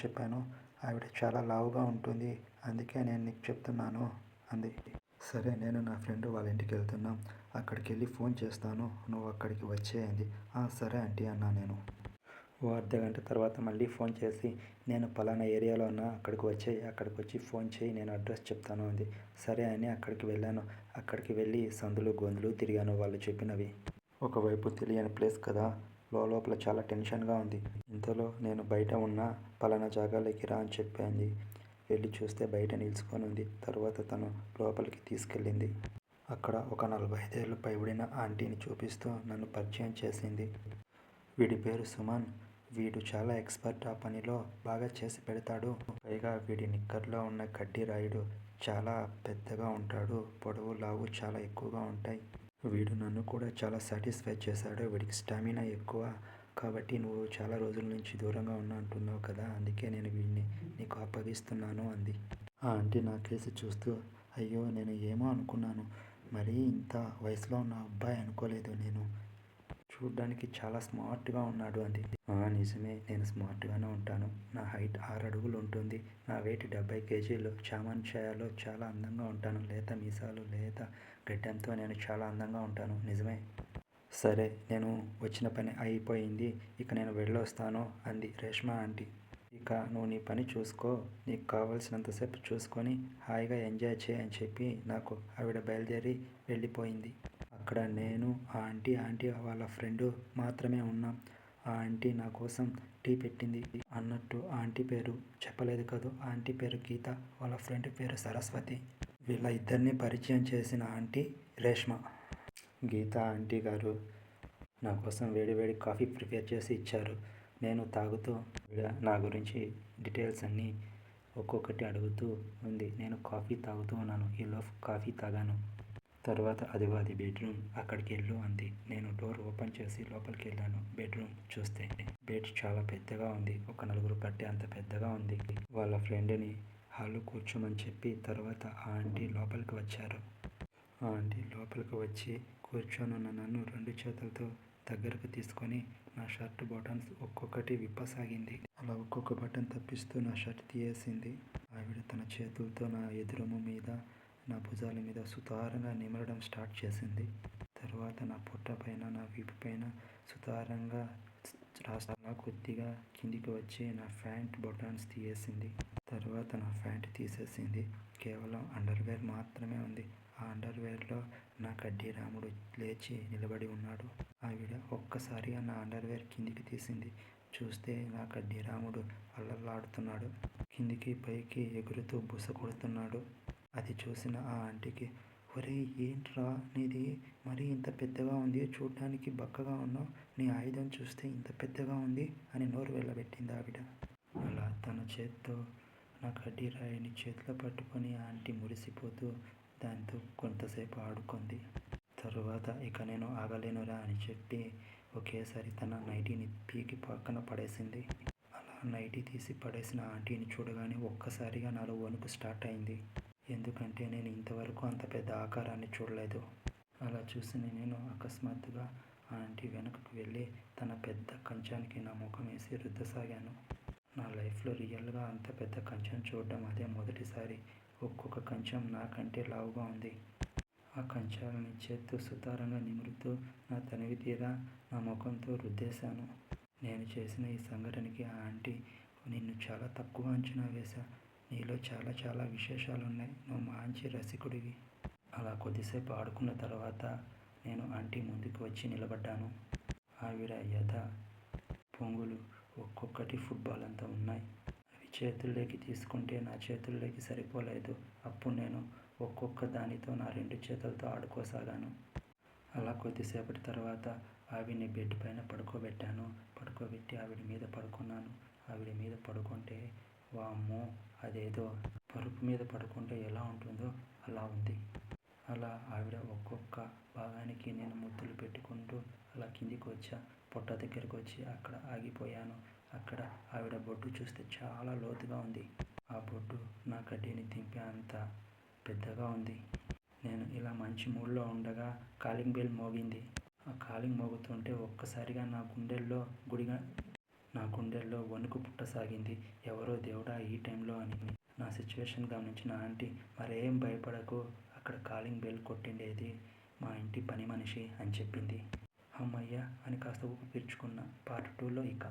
చెప్పాను. ఆవిడ చాలా లావుగా ఉంటుంది. అందుకే నేను నీకు చెప్తున్నాను అంది. సరే, నేను నా ఫ్రెండ్ వాళ్ళ ఇంటికి వెళ్తున్నాం. అక్కడికి వెళ్ళి ఫోన్ చేస్తాను. నువ్వు అక్కడికి వచ్చేయండి. సరే ఆంటీ అన్నా నేను. ఓ అర్ధగంట తర్వాత మళ్ళీ ఫోన్ చేసి, నేను పలానా ఏరియాలో ఉన్నా, అక్కడికి వచ్చేయి. అక్కడికి వచ్చి ఫోన్ చేయి, నేను అడ్రస్ చెప్తాను అంది. సరే అని అక్కడికి వెళ్ళాను. అక్కడికి వెళ్ళి సందులు గొంతులు తిరిగాను వాళ్ళు చెప్పినవి. ఒకవైపు తెలియని ప్లేస్ కదా, లోపల చాలా టెన్షన్గా ఉంది. ఇంతలో నేను బయట ఉన్న పలానా జాగాలోకి రా అని చెప్పింది. వెళ్ళి చూస్తే బయట నిల్చుకొని ఉంది. తర్వాత తను లోపలికి తీసుకెళ్ళింది. అక్కడ ఒక 45 ఏళ్ళు పైబడిన ఆంటీని చూపిస్తూ నన్ను పరిచయం చేసింది. వీడి పేరు సుమన్. వీడు చాలా ఎక్స్పర్ట్. ఆ పనిలో బాగా చేసి పెడతాడు. పైగా వీడి నిక్కర్లో ఉన్న కడ్డీ రాయుడు చాలా పెద్దగా ఉంటాడు. పొడవు లావు చాలా ఎక్కువగా ఉంటాయి. వీడు నన్ను కూడా చాలా సాటిస్ఫై చేశాడు. వీడికి స్టామినా ఎక్కువ. కాబట్టి నువ్వు చాలా రోజుల నుంచి దూరంగా ఉన్నా అంటున్నావు కదా, అందుకే నేను వీడిని నీకు అప్పగిస్తున్నాను అంది. ఆ ఆంటీ నా కేసి చూస్తూ, అయ్యో నేను ఏమో అనుకున్నాను. మరీ ఇంత వయసులో ఉన్న అబ్బాయి అనుకోలేదు నేను. చూడ్డానికి చాలా స్మార్ట్గా ఉన్నాడు అంది. నిజమే, నేను స్మార్ట్గానే ఉంటాను. నా హైట్ 6 అడుగులు ఉంటుంది. నా వెయిట్ 70 కేజీలు. చామన్ ఛాయలో చాలా అందంగా ఉంటాను. లేత మీసాలు, లేత గడ్డంతో నేను చాలా అందంగా ఉంటాను. నిజమే. సరే, నేను వచ్చిన పని అయిపోయింది. ఇక నేను వెళ్ళొస్తాను అంది రేష్మ ఆంటీ. ఇక నువ్వు నీ పని చూసుకో. నీకు కావాల్సినంతసేపు చూసుకొని హాయిగా ఎంజాయ్ చేయి అని చెప్పి నాకు ఆవిడ బయలుదేరి వెళ్ళిపోయింది. అక్కడ నేను, ఆ ఆంటీ వాళ్ళ ఫ్రెండు మాత్రమే ఉన్నాం. ఆ ఆంటీ నా కోసం టీ పెట్టింది. అన్నట్టు ఆ ఆంటీ పేరు చెప్పలేదు కదూ. ఆ ఆంటీ పేరు గీత, వాళ్ళ ఫ్రెండ్ పేరు సరస్వతి. వీళ్ళ ఇద్దరిని పరిచయం చేసిన ఆంటీ రేష్మ. గీత ఆంటీ గారు నా కోసం వేడి కాఫీ ప్రిపేర్ చేసి ఇచ్చారు. నేను తాగుతూ నా గురించి డీటెయిల్స్ అన్నీ ఒక్కొక్కటి అడుగుతూ ఉంది. నేను కాఫీ తాగుతూ ఉన్నాను. ఈలోపు కాఫీ తాగాను. తర్వాత అదిగో అది బెడ్రూమ్, అక్కడికి వెళ్ళు అంది. నేను డోర్ ఓపెన్ చేసి లోపలికి వెళ్ళాను. బెడ్రూమ్ చూస్తే బెడ్ చాలా పెద్దగా ఉంది. ఒక 4 పట్టే అంత పెద్దగా ఉంది. వాళ్ళ ఫ్రెండ్ని హాల్లో కూర్చోమని చెప్పి తర్వాత ఆ ఆంటీ లోపలికి వచ్చారు. ఆ ఆంటీ లోపలికి వచ్చి కూర్చొనున్న నన్ను 2 చేతులతో దగ్గరకు తీసుకొని నా షర్ట్ బటన్స్ ఒక్కొక్కటి విప్పసాగింది. అలా ఒక్కొక్క బటన్ తప్పిస్తూ నా షర్ట్ తీయేసింది. ఆవిడ తన చేతులతో నా ఎదురుము మీద, నా భుజాల మీద సుతారంగా నిమరడం స్టార్ట్ చేసింది. తర్వాత నా పొట్ట పైన, నా వీపు పైన సుతారంగా రాష్ట్రంగా కొద్దిగా కిందికి వచ్చి నా ప్యాంట్ బటన్స్ తీయేసింది. తర్వాత నా ప్యాంట్ తీసేసింది. కేవలం అండర్వేర్ మాత్రమే ఉంది. ఆ అండర్వేర్లో నా కడ్డీ రాముడు లేచి నిలబడి ఉన్నాడు. ఆవిడ ఒక్కసారిగా నా అండర్వేర్ కిందికి తీసింది. చూస్తే నా కడ్డీ రాముడు అల్లల్లాడుతున్నాడు. కిందికి పైకి ఎగురుతూ బుస కొడుతున్నాడు. అది చూసిన ఆ ఆంటీకి, ఒరేయ్ ఏంట్రా నీది మరీ ఇంత పెద్దగా ఉంది, చూడ్డానికి బక్కగా ఉన్నావు, నీ ఆయుధం చూస్తే ఇంత పెద్దగా ఉంది అని నోరు వెళ్ళబెట్టింది ఆవిడ. అలా తన చేత్తో నా కడ్డీ రాయిని చేతిలో పట్టుకొని ఆంటీ మురిసిపోతూ దాంతో కొంతసేపు ఆడుకుంది. తరువాత ఇక నేను ఆగలేనురా అని చెప్పి ఒకేసారి తన నైటీని పీకి పక్కన పడేసింది. అలా నైటీ తీసి పడేసిన ఆంటీని చూడగానే ఒక్కసారిగా నాలో వణుకు స్టార్ట్ అయింది. ఎందుకంటే నేను ఇంతవరకు అంత పెద్ద ఆకారాన్ని చూడలేదు. అలా చూసిన నేను అకస్మాత్తుగా ఆ ఆంటీ వెనకకు వెళ్ళి తన పెద్ద కంచానికి నా ముఖం వేసి రుద్దసాగాను. నా లైఫ్లో రియల్గా అంత పెద్ద కంచం చూడడం అదే మొదటిసారి. ఒక్కొక్క కంచం నాకంటే లావుగా ఉంది. ఆ కంచాలని చేత్తో సుతారంగా నిమురుతూ నా తనివి తీరా నా ముఖంతో రుద్దేశాను. నేను చేసిన ఈ సంఘటనకి ఆ ఆంటీ, నిన్ను చాలా తక్కువ అంచనా వేశా. నీలో చాలా చాలా విశేషాలున్నాయి. నువ్వు మంచి రసికుడివి. అలా కొద్దిసేపు ఆడుకున్న తర్వాత నేను ఆంటీ ముందుకు వచ్చి నిలబడ్డాను. ఆవిడ యథ పొంగులు ఒక్కొక్కటి ఫుట్బాల్ అంతా ఉన్నాయి. అవి చేతుల్లోకి తీసుకుంటే నా చేతుల్లోకి సరిపోలేదు. అప్పుడు నేను ఒక్కొక్క దానితో నా 2 చేతులతో ఆడుకోసాగాను. అలా కొద్దిసేపటి తర్వాత ఆవిడని బెడ్ పైన పడుకోబెట్టాను. పడుకోబెట్టి ఆవిడ మీద పడుకున్నాను. ఆవిడ మీద పడుకుంటే వామ్మో, అదేదో పరుపు మీద పడుకుంటే ఎలా ఉంటుందో అలా ఉంది. అలా ఆవిడ ఒక్కొక్క భాగానికి నేను ముద్దులు పెట్టుకుంటూ అలా కిందికి వచ్చా. పొట్ట దగ్గరకు వచ్చి అక్కడ ఆగిపోయాను. అక్కడ ఆవిడ బొడ్డు చూస్తే చాలా లోతుగా ఉంది. ఆ బొడ్డు నా కడ్డీని దింపే అంత పెద్దగా ఉంది. నేను ఇలా మంచి మూడ్లో ఉండగా కాలింగ్ బెల్ మోగింది. ఆ కాలింగ్ మోగుతుంటే ఒక్కసారిగా నా గుండెల్లో నా గుండెల్లో వణుకు పుట్టసాగింది. ఎవరో దేవుడా ఈ టైంలో అని. నా సిచ్యువేషన్ గమనించిన ఆంటీ, మరేం భయపడకు, అక్కడ కాలింగ్ బెల్ కొట్టిండేది మా ఇంటి పని మనిషి అని చెప్పింది. అమ్మయ్య అని కాస్త ఊపి పీల్చుకున్న. పార్ట్ 2లో ఇక.